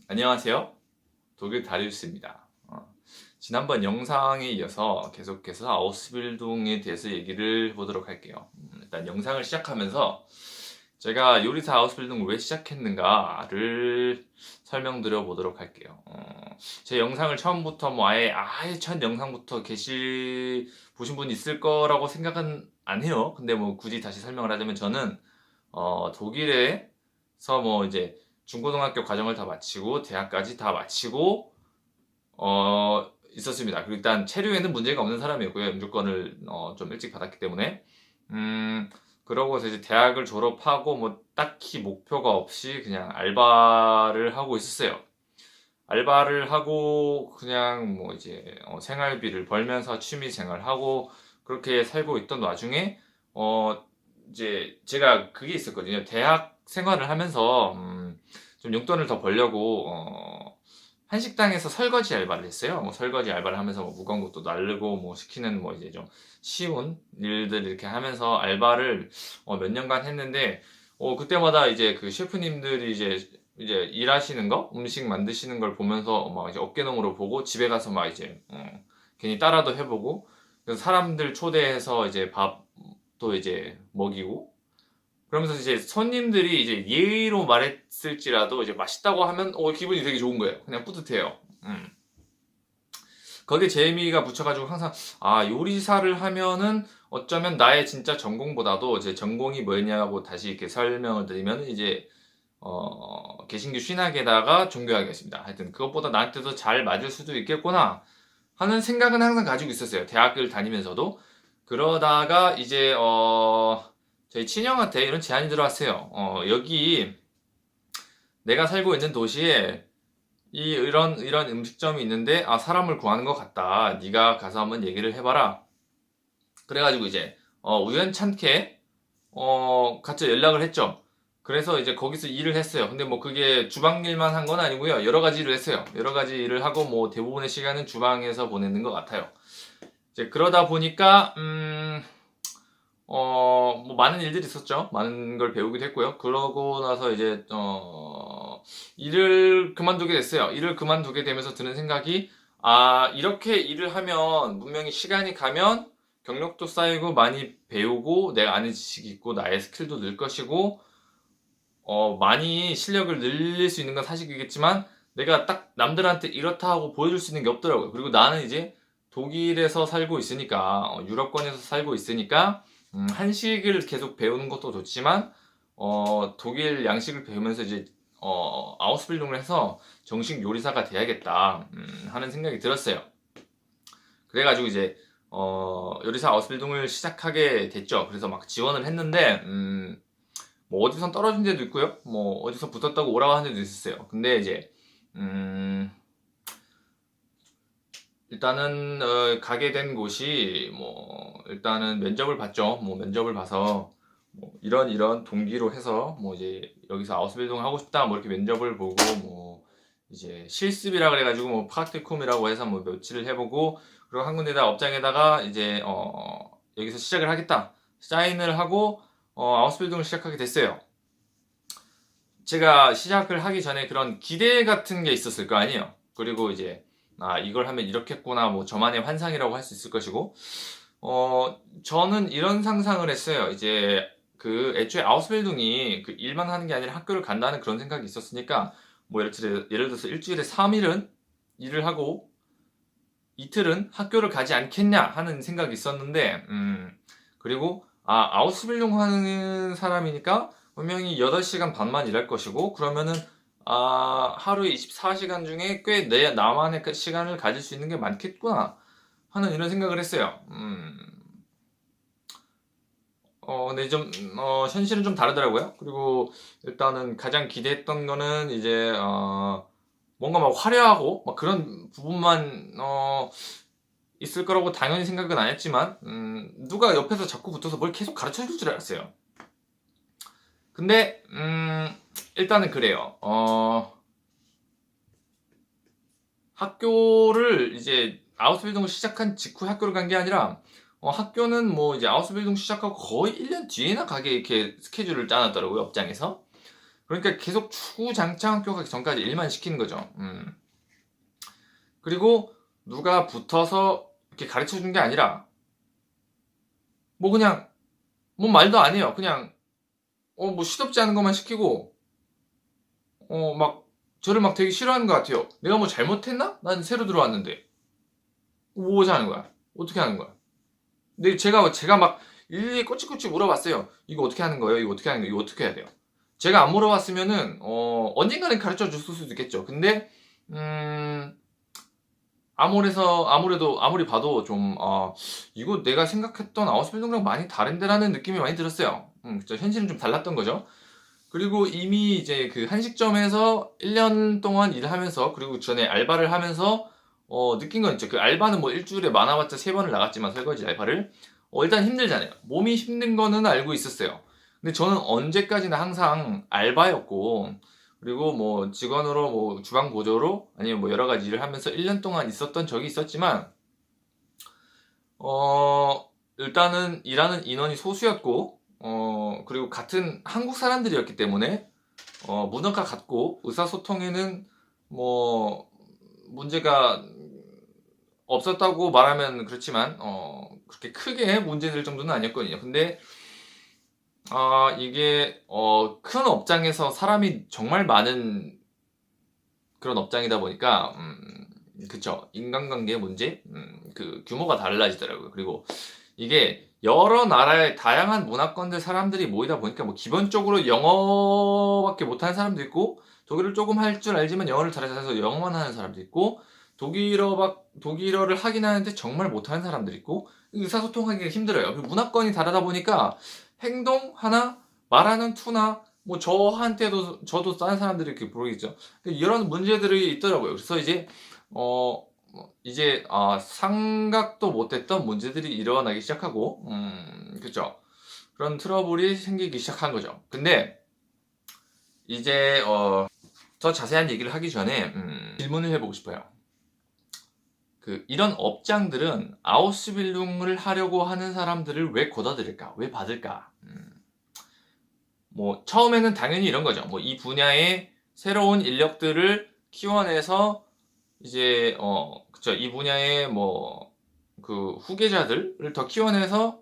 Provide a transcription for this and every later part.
안녕하세요. 독일 다리우스입니다. 지난번 영상에 이어서 계속해서 아우스빌둥에 대해서 얘기를 해보도록 할게요. 일단 영상을 시작하면서 제가 요리사 아우스빌둥을 왜 시작했는가를 설명드려 보도록 할게요. 제 영상을 처음부터 아예 첫 영상부터 보신 분 있을 거라고 생각은 안 해요. 근데 굳이 다시 설명을 하자면 저는 독일에서 이제 중고등학교 과정을 다 마치고 대학까지 다 마치고 있었습니다. 그리고 일단 체류에는 문제가 없는 사람이었고요. 영주권을 좀 일찍 받았기 때문에 그러고서 이제 대학을 졸업하고 딱히 목표가 없이 그냥 알바를 하고 있었어요. 알바를 하고 그냥 이제 생활비를 벌면서 취미 생활하고 그렇게 살고 있던 와중에 이제 제가 그게 있었거든요. 대학 생활을 하면서 좀 용돈을 더 벌려고 한식당에서 설거지 알바를 했어요. 설거지 알바를 하면서 무거운 것도 나르고 시키는 이제 좀 쉬운 일들 이렇게 하면서 알바를 몇 년간 했는데 그때마다 이제 그 셰프님들이 이제 일하시는 거, 음식 만드시는 걸 보면서 이제 어깨너머로 보고 집에 가서 이제 괜히 따라도 해보고 그래서 사람들 초대해서 이제 밥도 이제 먹이고 그러면서 이제 손님들이 이제 예의로 말했을지라도 이제 맛있다고 하면 기분이 되게 좋은 거예요. 그냥 뿌듯해요. 거기에 재미가 붙여가지고 항상 요리사를 하면은 어쩌면 나의 진짜 전공보다도 제 전공이 뭐냐고 다시 이렇게 설명을 드리면 이제 개신교 신학에다가 종교학이었습니다. 하여튼 그것보다 나한테도 잘 맞을 수도 있겠구나 하는 생각은 항상 가지고 있었어요. 대학을 다니면서도. 그러다가 이제 저희 친형한테 이런 제안이 들어왔어요. 여기 내가 살고 있는 도시에 이런 음식점이 있는데 사람을 구하는 것 같다. 네가 가서 한번 얘기를 해봐라. 그래가지고 이제 우연찮게 같이 연락을 했죠. 그래서 이제 거기서 일을 했어요. 근데 그게 주방 일만 한 건 아니고요. 여러 가지 일을 했어요. 여러 가지 일을 하고 대부분의 시간은 주방에서 보내는 것 같아요. 이제 그러다 보니까 많은 일들이 있었죠. 많은 걸 배우기도 했고요. 그러고 나서 이제 일을 그만두게 됐어요. 일을 그만두게 되면서 드는 생각이 이렇게 일을 하면 분명히 시간이 가면 경력도 쌓이고 많이 배우고 내가 아는 지식이 있고 나의 스킬도 늘 것이고 많이 실력을 늘릴 수 있는 건 사실이겠지만 내가 딱 남들한테 이렇다 하고 보여줄 수 있는 게 없더라고요. 그리고 나는 이제 독일에서 살고 있으니까 유럽권에서 살고 있으니까 한식을 계속 배우는 것도 좋지만 독일 양식을 배우면서 이제 아우스빌딩을 해서 정식 요리사가 돼야겠다 하는 생각이 들었어요. 그래가지고 이제 요리사 아우스빌딩을 시작하게 됐죠. 그래서 지원을 했는데 어디선 떨어진 데도 있고요. 어디서 붙었다고 오라고 한 데도 있었어요. 근데 이제 일단은 가게 된 곳이 일단은 면접을 봤죠. 면접을 봐서 이런 동기로 해서 이제 여기서 아우스빌딩을 하고 싶다 이렇게 면접을 보고 이제 실습이라 그래가지고 프락티쿰이라고 해서 며칠을 해보고 그리고 한 군데다 업장에다가 이제 여기서 시작을 하겠다 사인을 하고 아우스빌딩을 시작하게 됐어요. 제가 시작을 하기 전에 그런 기대 같은 게 있었을 거 아니에요. 그리고 이제 이걸 하면 이렇겠구나 저만의 환상이라고 할 수 있을 것이고 저는 이런 상상을 했어요. 이제 애초에 아우스빌딩이 일만 하는 게 아니라 학교를 간다는 그런 생각이 있었으니까 예를 들어서 일주일에 3일은 일을 하고 이틀은 학교를 가지 않겠냐 하는 생각이 있었는데 그리고 아우스빌딩 하는 사람이니까 분명히 8시간 반만 일할 것이고 그러면은 하루에 24시간 중에 꽤 나만의 시간을 가질 수 있는 게 많겠구나 하는 이런 생각을 했어요. 근데 좀 현실은 좀 다르더라고요. 그리고 일단은 가장 기대했던 거는 이제 뭔가 화려하고 그런 부분만 있을 거라고 당연히 생각은 안 했지만 누가 옆에서 자꾸 붙어서 뭘 계속 가르쳐 줄 줄 알았어요. 근데 일단은 그래요. 학교를 이제 아우스빌딩을 시작한 직후 학교를 간 게 아니라 학교는 이제 아우스빌딩 시작하고 거의 1년 뒤에나 가게 이렇게 스케줄을 짜놨더라고요, 업장에서. 그러니까 계속 추구장창 학교 가기 전까지 일만 시키는 거죠. 그리고 누가 붙어서 이렇게 가르쳐 준 게 아니라 뭐 그냥 뭐 말도 안 해요. 그냥 뭐 시덥지 않은 것만 시키고 막 저를 막 되게 싫어하는 것 같아요. 내가 뭐 잘못했나? 난 새로 들어왔는데 뭐 하는 거야? 어떻게 하는 거야? 근데 제가 막 일일이 꼬치꼬치 물어봤어요. 이거 어떻게 하는 거예요? 이거 어떻게 하는 거예요? 이거 어떻게 해야 돼요? 제가 안 물어봤으면은 언젠가는 가르쳐 줬을 수도 있겠죠. 근데 아무래도 아무리 봐도 좀 이거 내가 생각했던 아웃스빌딩이랑 많이 다른데라는 느낌이 많이 들었어요. 그쵸. 현실은 좀 달랐던 거죠. 그리고 이미 이제 그 한식점에서 1년 동안 일을 하면서 그리고 전에 알바를 하면서 느낀 건 있죠. 그 알바는 뭐 일주일에 많아봤자 3번을 나갔지만 설거지 알바를 일단 힘들잖아요. 몸이 힘든 거는 알고 있었어요. 근데 저는 언제까지나 항상 알바였고 그리고 뭐 직원으로 뭐 주방 보조로 아니면 뭐 여러 가지 일을 하면서 1년 동안 있었던 적이 있었지만 일단은 일하는 인원이 소수였고 그리고 같은 한국 사람들이었기 때문에 문화가 같고 의사소통에는 뭐 문제가 없었다고 말하면 그렇지만 그렇게 크게 문제될 정도는 아니었거든요. 근데 이게 큰 업장에서 사람이 정말 많은 그런 업장이다 보니까 그쵸. 인간관계 문제 그 규모가 달라지더라고요. 그리고 이게 여러 나라의 다양한 문화권들 사람들이 모이다 보니까 뭐 기본적으로 영어밖에 못하는 사람도 있고 독일어를 조금 할 줄 알지만 영어를 잘해서 영어만 하는 사람도 있고 독일어를 하긴 하는데 정말 못하는 사람도 있고 의사소통하기가 힘들어요. 그리고 문화권이 다르다 보니까 행동 하나 말하는 투나 뭐 저도 다른 사람들이 이렇게 모르겠죠. 이런 문제들이 있더라고요. 그래서 이제 생각도 못했던 문제들이 일어나기 시작하고 그쵸. 그런 트러블이 생기기 시작한 거죠. 근데 이제 더 자세한 얘기를 하기 전에 질문을 해보고 싶어요. 이런 업장들은 아우스빌딩을 하려고 하는 사람들을 왜 걷어들일까? 왜 받을까? 뭐 처음에는 당연히 이런 거죠. 뭐 이 분야의 새로운 인력들을 키워내서 이제 그쵸. 이 분야의 뭐 그 후계자들을 더 키워내서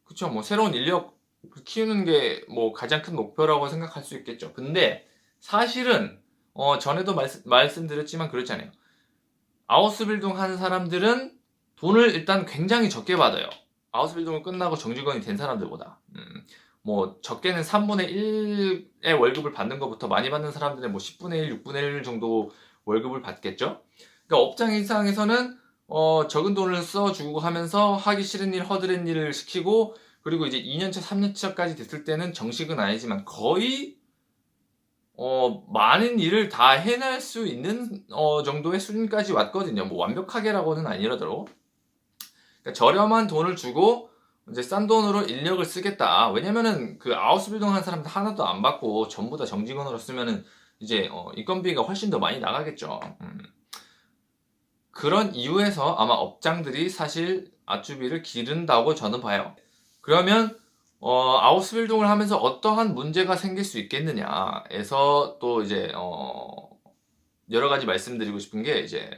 그쵸. 뭐 새로운 인력 키우는 게 뭐 가장 큰 목표라고 생각할 수 있겠죠. 근데 사실은 전에도 말씀드렸지만 그렇지 않아요. 아웃스빌딩 하는 사람들은 돈을 일단 굉장히 적게 받아요. 아웃스빌딩을 끝나고 정직원이 된 사람들보다. 뭐 적게는 3분의 1의 월급을 받는 것부터 많이 받는 사람들은 뭐 10분의 1, 6분의 1 정도 월급을 받겠죠. 그러니까 업장 이상에서는 적은 돈을 써주고 하면서 하기 싫은 일, 허드렛 일을 시키고 그리고 이제 2년차, 3년차까지 됐을 때는 정식은 아니지만 거의 많은 일을 다 해낼 수 있는 정도의 수준까지 왔거든요. 뭐 완벽하게라고는 아니라도. 그러니까 저렴한 돈을 주고 이제 싼 돈으로 인력을 쓰겠다. 왜냐면은 그 아웃스빌딩 하는 사람들 하나도 안 받고 전부 다 정직원으로 쓰면은 이제 인건비가 훨씬 더 많이 나가겠죠. 그런 이유에서 아마 업장들이 사실 아주비를 기른다고 저는 봐요. 그러면 아웃스빌딩을 하면서 어떠한 문제가 생길 수 있겠느냐에서 또 이제 여러 가지 말씀드리고 싶은 게 이제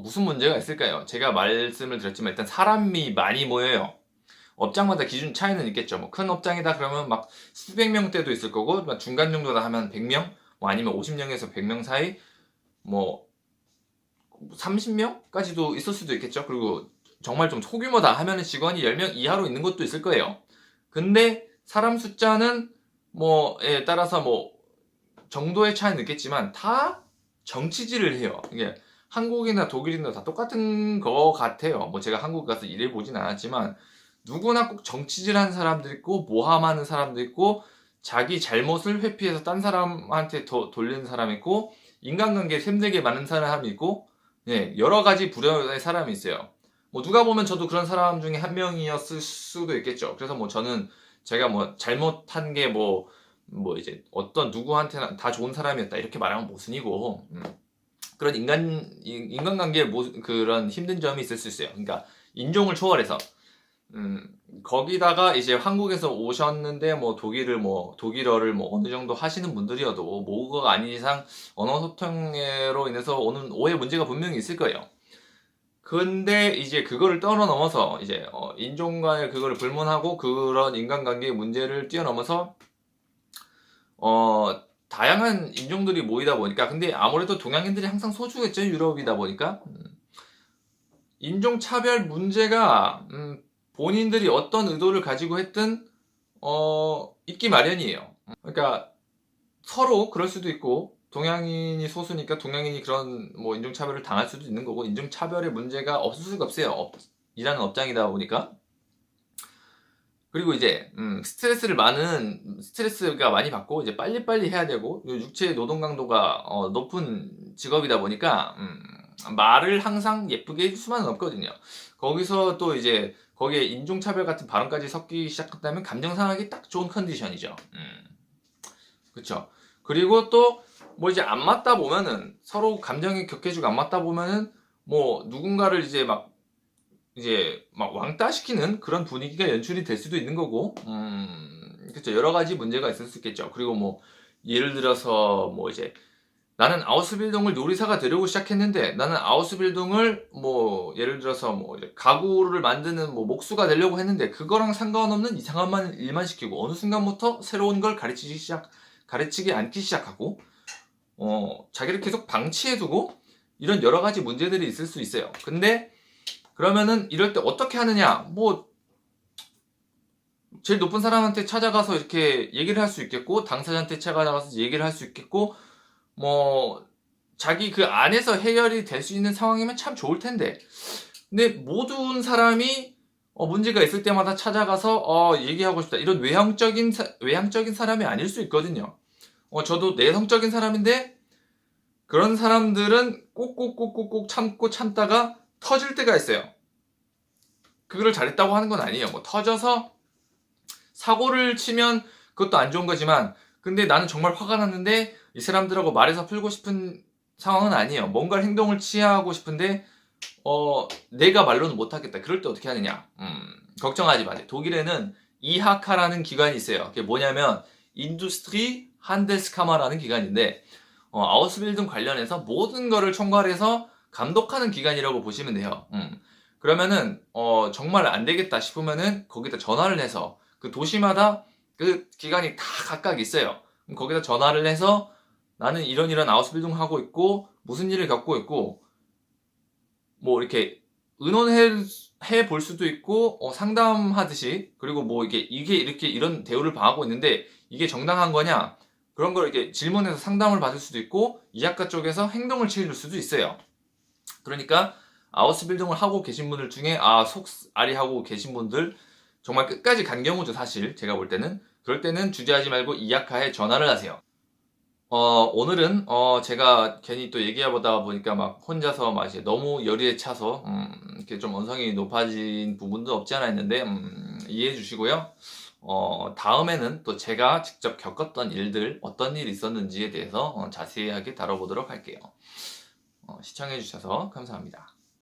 무슨 문제가 있을까요? 제가 말씀을 드렸지만 일단 사람이 많이 모여요. 업장마다 기준 차이는 있겠죠. 뭐 큰 업장이다 그러면 막 수백 명대도 있을 거고 중간 정도다 하면 100명, 뭐 아니면 50명에서 100명 사이, 뭐 30명까지도 있을 수도 있겠죠. 그리고 정말 좀 소규모다 하면은 직원이 10명 이하로 있는 것도 있을 거예요. 근데 사람 숫자는 뭐에 따라서 뭐 정도의 차이는 있겠지만 다 정치질을 해요. 이게 한국이나 독일이나 다 똑같은 거 같아요. 뭐 제가 한국 가서 일해 보진 않았지만 누구나 꼭 정치질하는 사람도 있고 모함하는 사람도 있고 자기 잘못을 회피해서 딴 사람한테 더 돌리는 사람이 있고 인간관계에 샘되게 많은 사람이 있고 여러 가지 부류의 사람이 있어요. 뭐 누가 보면 저도 그런 사람 중에 한 명이었을 수도 있겠죠. 그래서 뭐 저는 제가 뭐 잘못한 게 뭐 이제 어떤 누구한테나 다 좋은 사람이었다 이렇게 말하면 모순이고 그런 인간관계에 그런 힘든 점이 있을 수 있어요. 그러니까 인종을 초월해서 거기다가 이제 한국에서 오셨는데 뭐 독일어를 뭐 어느 정도 하시는 분들이어도 모국어가 아닌 이상 언어 소통으로 인해서 오는 오해 문제가 분명히 있을 거예요. 근데 이제 그거를 뛰어넘어서 이제 인종 간의 그거를 불문하고 그런 인간관계의 문제를 뛰어넘어서 다양한 인종들이 모이다 보니까, 근데 아무래도 동양인들이 항상 소수겠죠. 유럽이다 보니까. 인종차별 문제가 본인들이 어떤 의도를 가지고 했든 있기 마련이에요. 그러니까 서로 그럴 수도 있고, 동양인이 소수니까 동양인이 그런 뭐 인종차별을 당할 수도 있는 거고, 인종차별의 문제가 없을 수가 없어요. 일하는 업장이다 보니까. 그리고 이제 스트레스가 많이 받고 이제 빨리빨리 해야 되고, 육체 노동 강도가 높은 직업이다 보니까 말을 항상 예쁘게 해줄 수만은 없거든요. 거기서 또 이제 거기에 인종차별 같은 발언까지 섞이기 시작한다면 감정 상하기 딱 좋은 컨디션이죠. 그쵸. 그리고 또 뭐 이제 안 맞다 보면은, 서로 감정이 격해지고 안 맞다 보면은 뭐 누군가를 이제 막 왕따시키는 그런 분위기가 연출이 될 수도 있는 거고, 그쵸. 여러 가지 문제가 있을 수 있겠죠. 그리고 뭐 예를 들어서 뭐 이제 나는 아우스빌딩을 요리사가 되려고 시작했는데, 나는 아우스빌딩을 뭐 예를 들어서 뭐 이제 가구를 만드는 뭐 목수가 되려고 했는데, 그거랑 상관없는 이상한 일만 시키고 어느 순간부터 새로운 걸 가르치기 않기 시작하고, 자기를 계속 방치해두고, 이런 여러 가지 문제들이 있을 수 있어요. 근데 그러면은 이럴 때 어떻게 하느냐? 뭐 제일 높은 사람한테 찾아가서 이렇게 얘기를 할 수 있겠고, 당사자한테 찾아가서 얘기를 할 수 있겠고, 뭐 자기 그 안에서 해결이 될 수 있는 상황이면 참 좋을 텐데, 근데 모든 사람이 문제가 있을 때마다 찾아가서 얘기하고 싶다, 이런 외향적인 사람이 아닐 수 있거든요. 저도 내성적인 사람인데, 그런 사람들은 꼭꼭꼭꼭꼭 참다가 터질 때가 있어요. 그거를 잘했다고 하는 건 아니에요. 뭐 터져서 사고를 치면 그것도 안 좋은 거지만, 근데 나는 정말 화가 났는데 이 사람들하고 말해서 풀고 싶은 상황은 아니에요. 뭔가 행동을 취하고 싶은데 내가 말로는 못하겠다. 그럴 때 어떻게 하느냐? 걱정하지 마세요. 독일에는 IHK라는 기관이 있어요. 그게 뭐냐면 인두스트리 한델스카마라는 기관인데, 아우스빌딩 관련해서 모든 거를 총괄해서 감독하는 기관이라고 보시면 돼요. 그러면은 정말 안 되겠다 싶으면은 거기다 전화를 해서, 그 도시마다 그 기관이 다 각각 있어요. 그럼 거기다 전화를 해서 나는 이런 아우스빌딩 하고 있고 무슨 일을 겪고 있고, 뭐 이렇게 의논해 볼 수도 있고, 상담하듯이, 그리고 뭐 이게 이렇게 이런 대우를 당하고 있는데 이게 정당한 거냐, 그런 걸 이렇게 질문해서 상담을 받을 수도 있고, 이학과 쪽에서 행동을 취해줄 수도 있어요. 그러니까 아우스빌딩을 하고 계신 분들 중에 속앓이 하고 계신 분들, 정말 끝까지 간 경우죠. 사실 제가 볼 때는 그럴 때는 주저하지 말고 이학과에 전화를 하세요. 오늘은 제가 괜히 또 얘기해보다 보니까 막 혼자서 막 이제 너무 열의에 차서 이렇게 좀 언성이 높아진 부분도 없지 않아 있는데, 이해해 주시고요. 다음에는 또 제가 직접 겪었던 일들, 어떤 일이 있었는지에 대해서 자세하게 다뤄보도록 할게요. 시청해 주셔서 감사합니다.